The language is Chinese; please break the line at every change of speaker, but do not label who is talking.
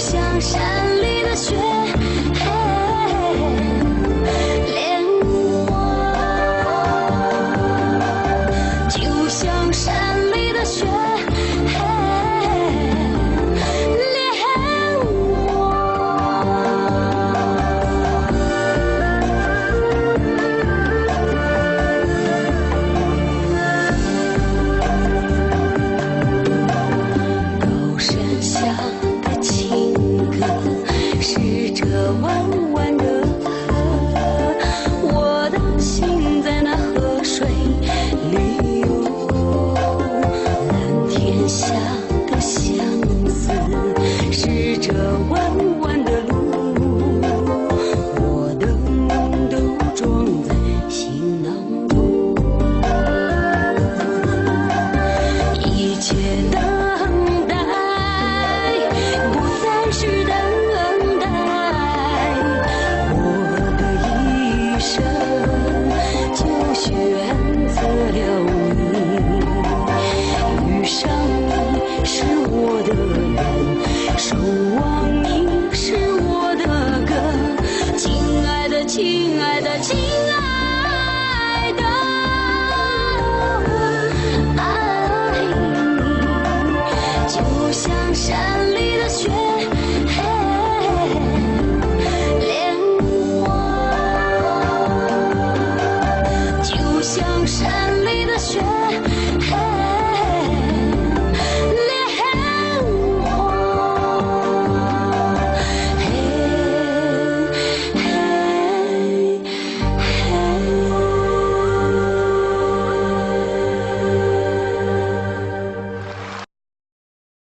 像山里的雪，恋我，就像山里的雪，恋我。高山下的情歌，是这弯弯的河，我的心在那河水里游。蓝天下的相思，是这弯弯的路，我的梦都装在行囊中。一切等待，不再是等待，我的一生就选择了你。遇上你是我的缘，守望你是我的歌。亲爱的，亲爱的，亲爱的，爱你就像山。